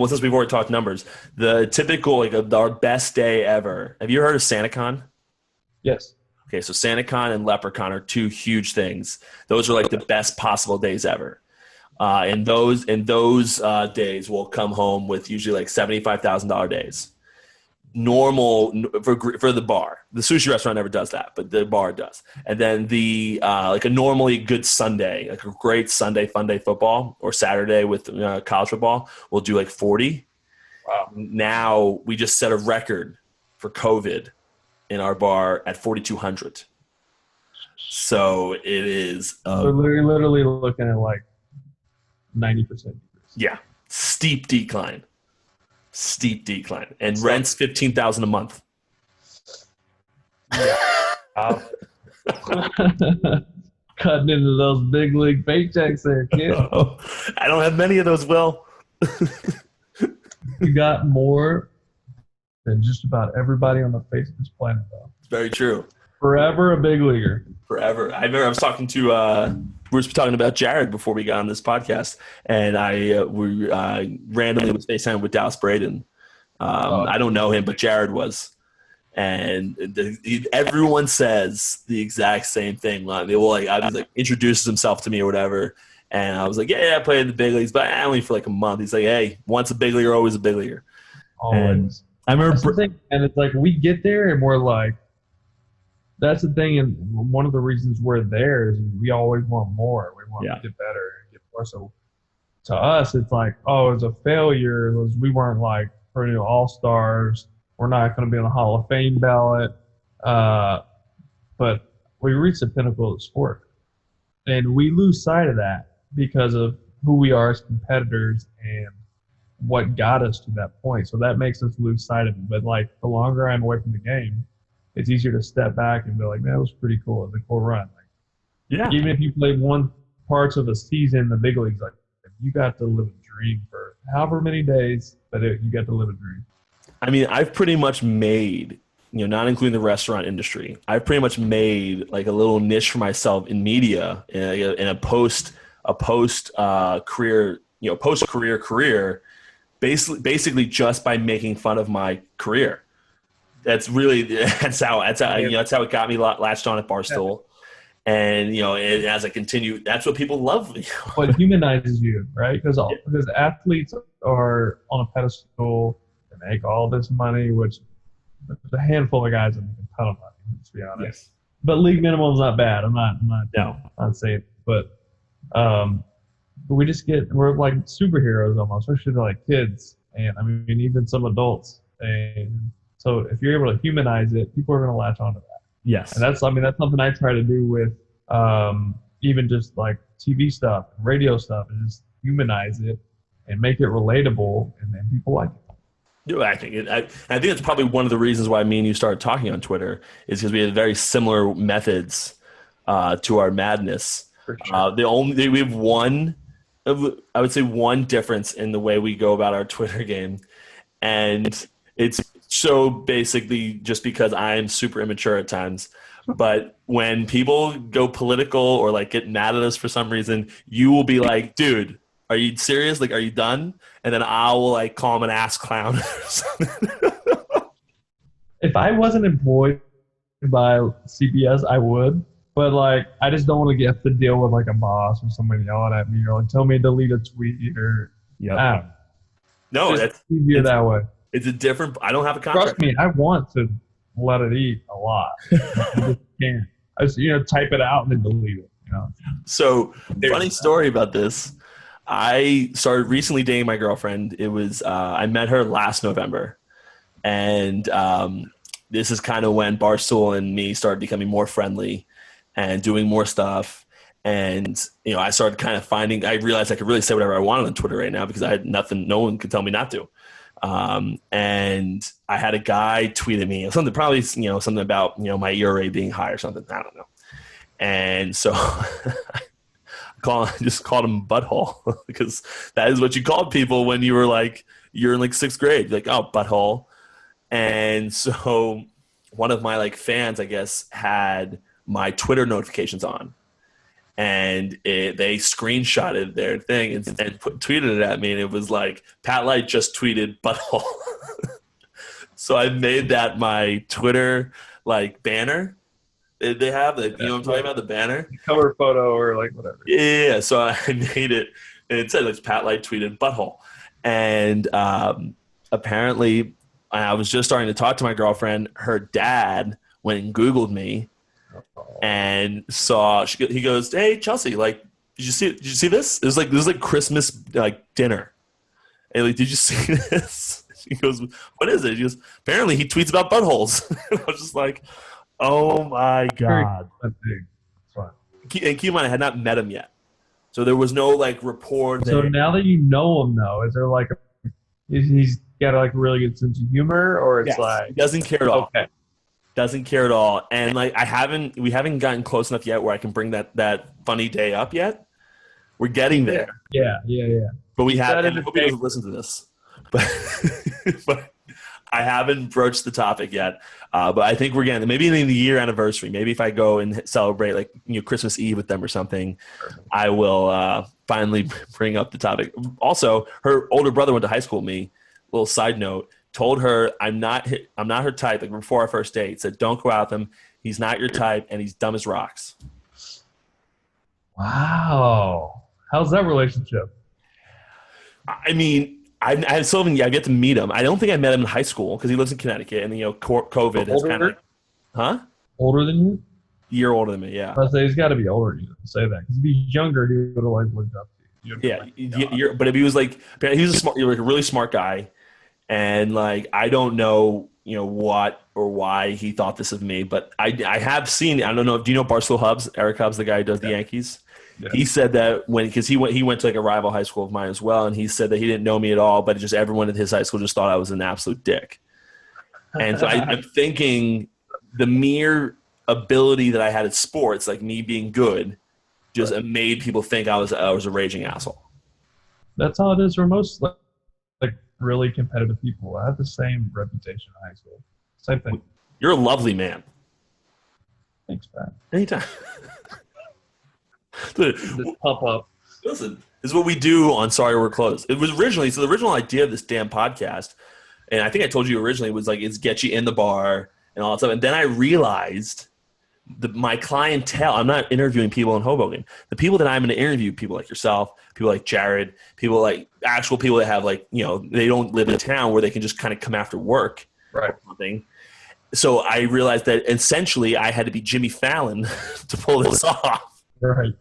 Since we've already talked numbers, the typical our best day ever. Have you heard of SantaCon? Yes. Okay, so SantaCon and LepreCon are two huge things. Those are like the best possible days ever. And those days will come home with usually like $75,000 days. Normal for the bar. The sushi restaurant never does that, but the bar does. And then the like a normally good Sunday, like a great Sunday fun day football or Saturday with college football, we'll do like 40. Wow. Now we just set a record for COVID in our bar at 4,200. So it is. So we're literally looking at like 90%. Yeah, steep decline, and rent's $15,000 a month. Yeah. Cutting into those big league paychecks there, kid. I don't have many of those, Will. You got more than just about everybody on the face of this planet, though. It's very true. Forever a big leaguer. Forever. I remember I was talking to we were talking about Jared before we got on this podcast, and we randomly was FaceTime with Dallas Braden. I don't know him, but Jared was. And everyone says the exact same thing. Like, I was like, introduces himself to me or whatever. And I was like, yeah, I played in the big leagues, but only for like a month. He's like, hey, once a big leaguer, always a big leaguer. Always. And I remember, and it's like we get there and we're like, that's the thing. And one of the reasons we're there is we always want more. We want to get better and get more. So to us, it's like, oh, it's a failure. We weren't like perennial all-stars. We're not going to be on the Hall of Fame ballot. But we reached the pinnacle of the sport. And we lose sight of that because of who we are as competitors and what got us to that point. So that makes us lose sight of it. But like the longer I'm away from the game, it's easier to step back and be like, man, that was pretty cool. It was a cool run. Like, even if you played one parts of a season in the big leagues, like you got to live a dream for however many days, but you got to live a dream. I mean, I've pretty much made, not including the restaurant industry, I've pretty much made like a little niche for myself in media in a post career, career, basically just by making fun of my career. That's how it got me latched on at Barstool. And, and as I continue, that's what people love. What humanizes you, right? Because athletes are on a pedestal and make all this money, which there's a handful of guys that make a ton of money, let's be honest. Yes. But league minimum is not bad. I'm not saying it. But we're like superheroes almost, especially to like kids, and I mean even some adults. And so if you're able to humanize it, people are going to latch onto that. And Yes. that's something I try to do with even just like TV stuff, radio stuff, is humanize it and make it relatable, and then people like it. No, I think it's probably one of the reasons why me and you started talking on Twitter is because we had very similar methods to our madness. For sure. We have I would say one difference in the way we go about our Twitter game, and it's so basically just because I am super immature at times. But when people go political or like get mad at us for some reason, you will be like, "Dude, are you serious? Like, are you done?" And then I will like call him an ass clown or something. If I wasn't employed by CBS, I would. But like, I just don't want to have to deal with like a boss or somebody yelling at me or like tell me to delete a tweet or Yep. No, just that's easier it's that way. it's a different. I don't have a Trust contract. me, I want to let it eat a lot. I just can't. I just type it out and then delete it. So, funny story about this. I started recently dating my girlfriend. It was I met her last November, and this is kind of when Barstool and me started becoming more friendly and doing more stuff. And I started kind of finding. I realized I could really say whatever I wanted on Twitter right now because I had nothing. No one could tell me not to. And I had a guy tweet at me something, probably something about my ERA being high or something. I don't know. And so just called him butthole because that is what you called people when you're in like sixth grade. Like, oh, butthole. And so one of my like fans, I guess, had my Twitter notifications on, and they screenshotted their thing and tweeted it at me, and it was like, Pat Light just tweeted butthole. So I made that my Twitter like banner. They have what I'm talking about, the banner cover photo or like whatever. Yeah. So I made it, and it said like Pat Light tweeted butthole, and apparently I was just starting to talk to my girlfriend. Her dad went and Googled me and saw. He goes, "Hey Chelsea, like, did you see this? It was like this is like Christmas like dinner. Hey, like, did you see this?" She goes, "What is it?" She goes, "Apparently he tweets about buttholes." I was just like, "Oh my god!" That's big. And keep in mind, I had not met him yet, so there was no like rapport. So there. now that you know him, though, is there like he's got like a really good sense of humor, or it's Yes. like He doesn't care at all. okay, Doesn't care at all, and like we haven't gotten close enough yet where I can bring that funny day up yet. We're getting there, yeah. but we have. That And is I hope he doesn't listen to this, but but I haven't broached the topic yet. But I think we're getting maybe in the year anniversary. Maybe if I go and celebrate like Christmas Eve with them or something, I will finally bring up the topic. Also, her older brother went to high school with me. Little side note. Told her I'm not her type. Like before our first date, said don't go out with him. He's not your type, and he's dumb as rocks. Wow, how's that relationship? I mean, I still haven't. Yeah, I get to meet him. I don't think I met him in high school because he lives in Connecticut, and COVID has kind of, huh? Older than you? Year older than me. Yeah. I say he's got to be older than you to say that. Because if he's younger, he would have like looked up to you. Yeah. But if he was like, he was a really smart guy, and like I don't know, what or why he thought this of me, but I have seen. I don't know. Do you know Barstool Hubbs? Eric Hubbs, the guy who does the Yankees. Yeah. He said that because he went to like a rival high school of mine as well, and he said that he didn't know me at all, but just everyone at his high school just thought I was an absolute dick. And so I'm thinking the mere ability that I had at sports, like me being good, just made people think I was a raging asshole. That's how it is for most like really competitive people. I had the same reputation in high school. Same thing. You're a lovely man. Thanks, Pat. Anytime. Just pop up. Listen, this is what we do on Sorry We're Closed. It was originally, so the original idea of this damn podcast, and I think I told you originally, was like, it's get you in the bar and all that stuff. And then I realized my clientele, I'm not interviewing people in Hoboken. The people that I'm going to interview, people like yourself, people like Jared, people like actual people that have like, they don't live in a town where they can just kind of come after work. Right. Or something. So I realized that essentially I had to be Jimmy Fallon to pull this off. Right.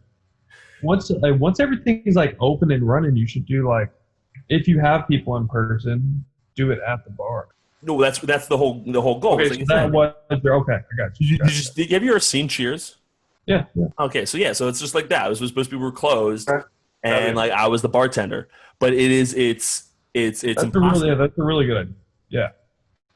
once everything is like open and running, you should do like if you have people in person, do it at the bar. No, that's the whole goal. Okay, Like so I that said, was okay. I got you. Got you. have you ever seen Cheers? Yeah, yeah. Okay, so yeah, so it's just like that. It was supposed to be we're closed, Okay. and Okay. like I was the bartender, but it's impossible. That's a really good idea. Yeah.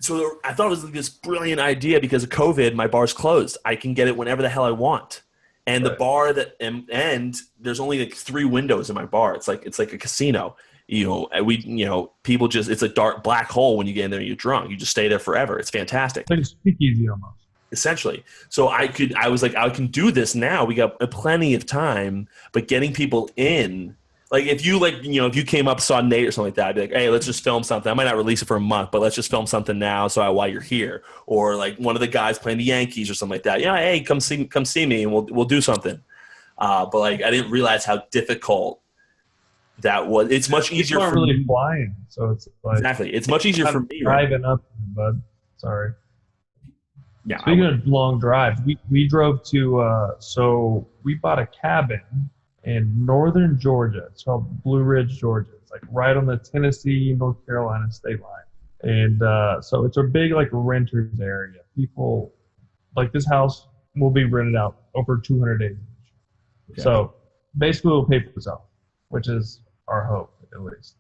So I thought it was like this brilliant idea because of COVID, my bar's closed. I can get it whenever the hell I want. And the Right. bar and there's only like 3 windows in my bar. It's like a casino. People just it's a dark black hole when you get in there and you're drunk. You just stay there forever. It's fantastic. It's like a speakeasy almost. Essentially. So I was like, I can do this now. We got plenty of time, but getting people in, like if you came up, saw Nate or something like that, I'd be like, hey, let's just film something. I might not release it for a month, but let's just film something now while you're here. Or like one of the guys playing the Yankees or something like that. Yeah, hey, come see me and we'll do something. But like I didn't realize how difficult that was. It's much easier People aren't for really me. flying, so it's like Exactly. It's much easier for I'm me. Right? driving up, bud. Sorry. Yeah. Speaking of long drives, we drove to so we bought a cabin in northern Georgia. It's called Blue Ridge, Georgia. It's like right on the Tennessee North Carolina state line, and so it's a big like renters area. People like this house will be rented out over 200 days. Okay. So basically, we'll pay for itself, which is our hope at least.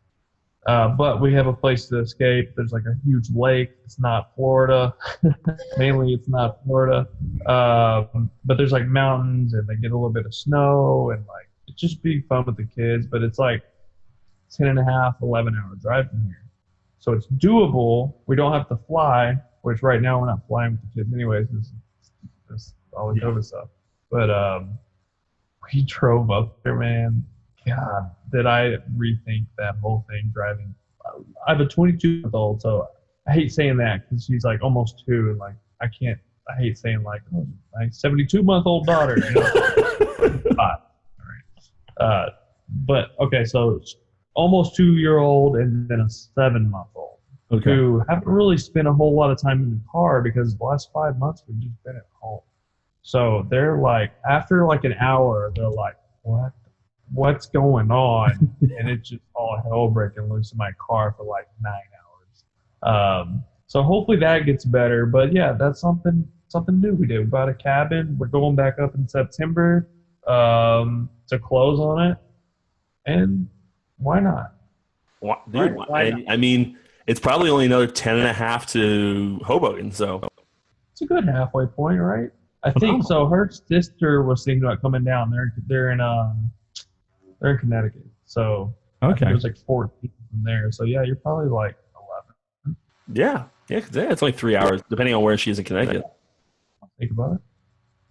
But we have a place to escape. There's like a huge lake. It's not Florida. Mainly, it's not Florida. But there's like mountains, and they get a little bit of snow, and like it's just be fun with the kids. But it's like 10 and a half, 11-hour drive from here. So it's doable. We don't have to fly, which right now we're not flying with the kids anyways. This all the COVID stuff. But we drove up there, man. God, did I rethink that whole thing driving? I have a 22-month-old, so I hate saying that because she's like almost 2, and like I can't. I hate saying like my 72-month-old daughter. You know? Hot. All right. But okay, so almost 2-year-old and then a 7-month-old who haven't really spent a whole lot of time in the car because the last 5 months we've just been at home. So they're like, after like an hour, they're like, what's going on? And it's just all hell breaking loose in my car for like 9 hours. So hopefully that gets better. But yeah, that's something new we did. We bought a cabin. We're going back up in September to close on it. And why not? Dude, Why not? I mean, it's probably only another 10 and a half to Hoboken. So It's a good halfway point, right? I think so. Her sister was thinking about coming down. They're in Connecticut, so I think it was like 14 from there. So yeah, you're probably like 11. yeah, 'cause, it's only 3 hours, depending on where she is in Connecticut. Think about it.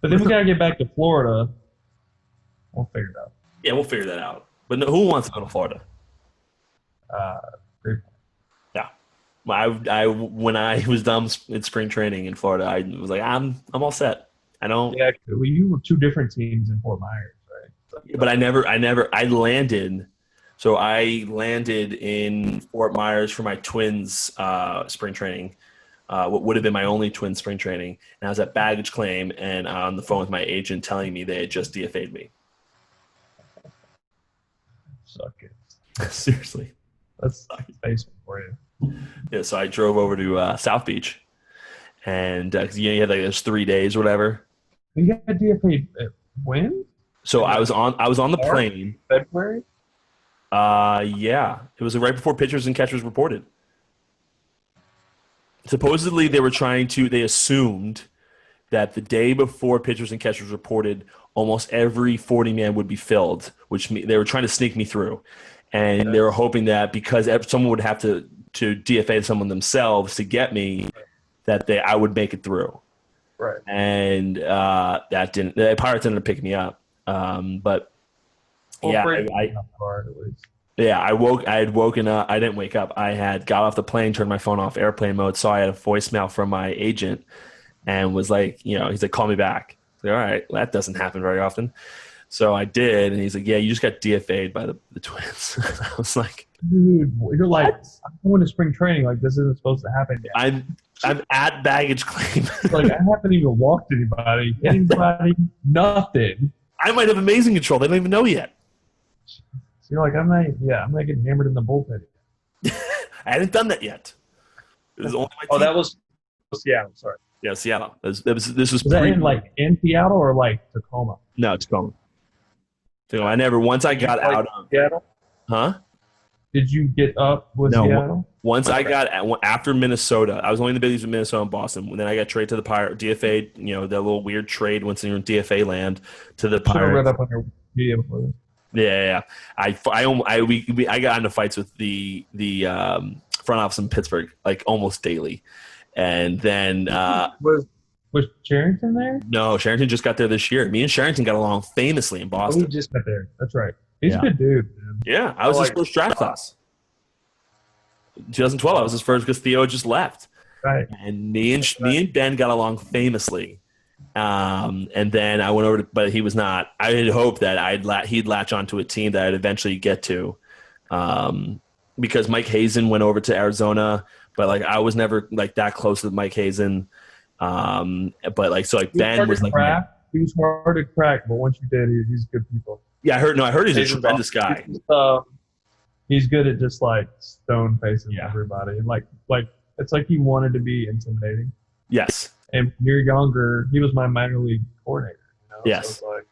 But then we gotta get back to Florida. We'll figure it out. Yeah, we'll figure that out. But no, who wants to go to Florida? Great. Yeah, I when I was done in spring training in Florida, I was like, I'm all set. I don't. Yeah, well, you were 2 different teams in Fort Myers, right? So, But I landed. So I landed in Fort Myers for my twins spring training. What would have been my only twin spring training. And I was at baggage claim and on the phone with my agent telling me they had just DFA'd me. suck it. Seriously. That's basement for you. Yeah, so I drove over to South Beach. And because you had like those 3 days or whatever. You got DFA when? So I was on the plane. February? Yeah. It was right before pitchers and catchers reported. Supposedly they assumed that the day before pitchers and catchers reported, almost every 40-man would be filled, which they were trying to sneak me through. And they were hoping that because someone would have to DFA someone themselves to get me, that I would make it through. Right. And that didn't. The Pirates ended up picking me up. But yeah, I had woken up. I didn't wake up. I had got off the plane, turned my phone off airplane mode, saw I had a voicemail from my agent, and was like, he's like, call me back. I was like, all right, well, that doesn't happen very often. So I did, and he's like, yeah, you just got DFA'd by the Twins. I was like, dude, you're like, I'm going to spring training. Like, this isn't supposed to happen yet. I'm at baggage claim. Like, I haven't even walked anybody, nothing. I might have amazing control. They don't even know yet. So you're like, I'm not getting hammered in the bullpen. I hadn't done that yet. It was only my team. That was Seattle. Sorry. Yeah, Seattle. This was that in Seattle or like Tacoma? No, Tacoma. I never. Once I got out of Seattle. Huh? Did you get up with Seattle? Once I got after Minnesota, I was only in the big leagues with Minnesota and Boston. And then I got traded to the Pirates, DFA. You know, that little weird trade once you're in DFA land to the Pirates. Read up on your media before this. Yeah. I got into fights with the front office in Pittsburgh like almost daily, and then was Sherrington there? No, Sherrington just got there this year. Me and Sherrington got along famously in Boston. He just got there. That's right. He's a good dude, man. Yeah, I was his first draft class. 2012, I was his first because Theo just left. Right. And me and Ben got along famously. And then I went over to, but he was not. I had hoped that he'd latch onto a team that I'd eventually get to, because Mike Hazen went over to Arizona, but like I was never like that close with Mike Hazen. But like so, like Ben was like he was hard to crack, but once you did, he's good people. Yeah, I heard he's a tremendous guy. He's good at just like stone facing everybody, and like it's like he wanted to be intimidating. Yes. And when you're younger, he was my minor league coordinator. You know? Yes. So it's like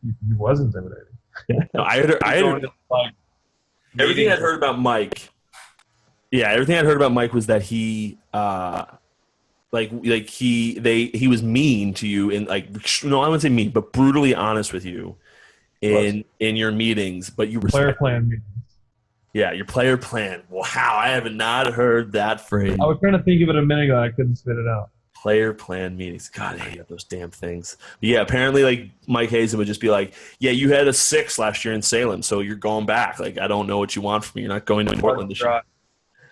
he was intimidating. Yeah. No, I heard like, everything I'd heard about Mike. Yeah, everything I'd heard about Mike was that he he was mean to you and like no, I wouldn't say mean, but brutally honest with you in your meetings. But you player plan meetings. Yeah, your player plan. Wow, I have not heard that phrase. I was trying to think of it a minute ago. I couldn't spit it out. Player plan meetings. God, I hate those damn things. But yeah, apparently, like Mike Hazen would just be like, "Yeah, you had a 6 last year in Salem, so you're going back. Like, I don't know what you want from me. You're not going to Portland this year."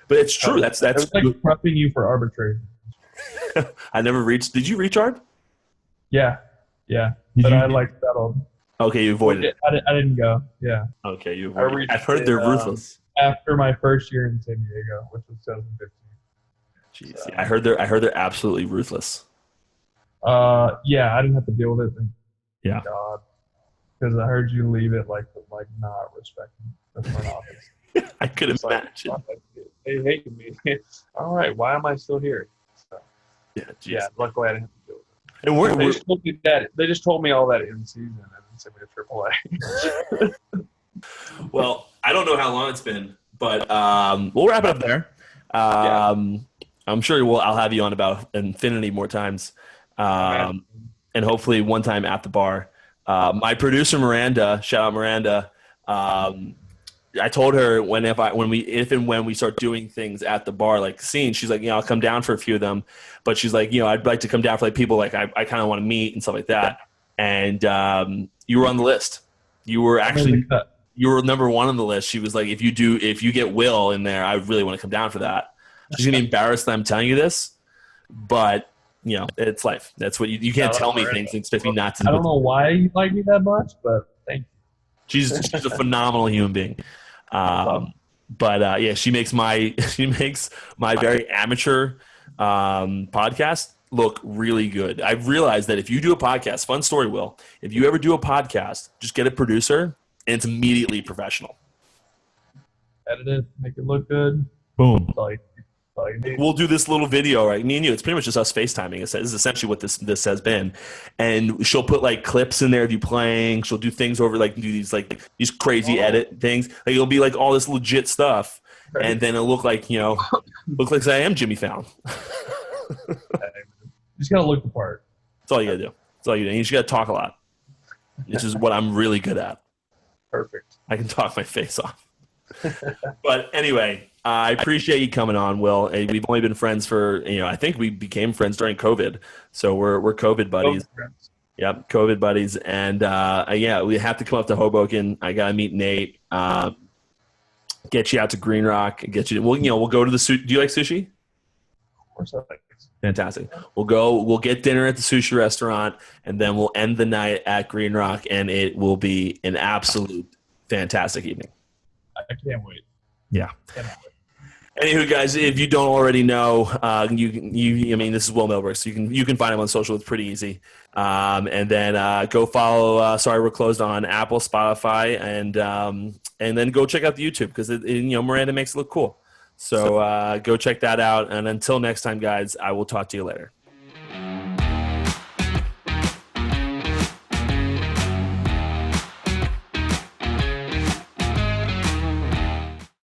But it's true. That's it was like prepping you for arbitration. I never reached. Did you reach Ard? Yeah. But I like settled. Okay, you avoided it. I didn't go. Yeah. Okay, you avoided it. I've heard they're ruthless. After my first year in San Diego, which was 2015. Jeez, so. I heard they're absolutely ruthless. Yeah, I didn't have to deal with it. Yeah. God, because I heard you leave it like not respecting the front office. I could imagine. Like, they hate me. All right, why am I still here? So, yeah. Luckily, I didn't have to deal with it. And they just told me all that in season and sent me to AAA. Well, I don't know how long it's been, but we'll wrap it up there. I'm sure I'll have you on about infinity more times, and hopefully one time at the bar. My producer Miranda, shout out Miranda. I told her when we start doing things at the bar, like scenes, she's like, I'll come down for a few of them, but she's like, I'd like to come down for like people like I kind of want to meet and stuff like that. And you were on the list. You were actually. You were number 1 on the list. She was like, if you get Will in there, I really want to come down for that. She's gonna be embarrassed that I'm telling you this, but it's life. That's what you can't tell me things and expect me not to. I don't know why you like me that much, but thank you. She's a phenomenal human being. But she makes my very amateur podcast look really good. I've realized that if you do a podcast, fun story, Will, if you ever do a podcast, just get a producer. And it's immediately professional. Edit it, make it look good. Boom. We'll do this little video, right? Me and you. It's pretty much just us FaceTiming. This is essentially what this has been. And she'll put like clips in there of you playing. She'll do things over do these crazy edit things. Like it'll be like all this legit stuff, right. And then it'll look like I am Jimmy Fallon. You just gotta look the part. That's all you gotta do. That's all you do. And you just gotta talk a lot. This is what I'm really good at. Perfect. I can talk my face off. But anyway, I appreciate you coming on, Will. We've only been friends for, I think we became friends during COVID. So we're COVID buddies. Yep, COVID buddies. And we have to come up to Hoboken. I got to meet Nate. Get you out to Green Rock. We'll go to the sushi. Do you like sushi? Of course I like it. Fantastic. We'll get dinner at the sushi restaurant, and then we'll end the night at Green Rock, and it will be an absolute fantastic evening. I can't wait. Yeah. Anywho, guys, if you don't already know, I mean, this is Will Middlebrooks. So you can find him on social. It's pretty easy. And then go follow. Sorry, we're closed on Apple, Spotify, and then go check out the YouTube because Miranda makes it look cool. So go check that out. And until next time, guys, I will talk to you later.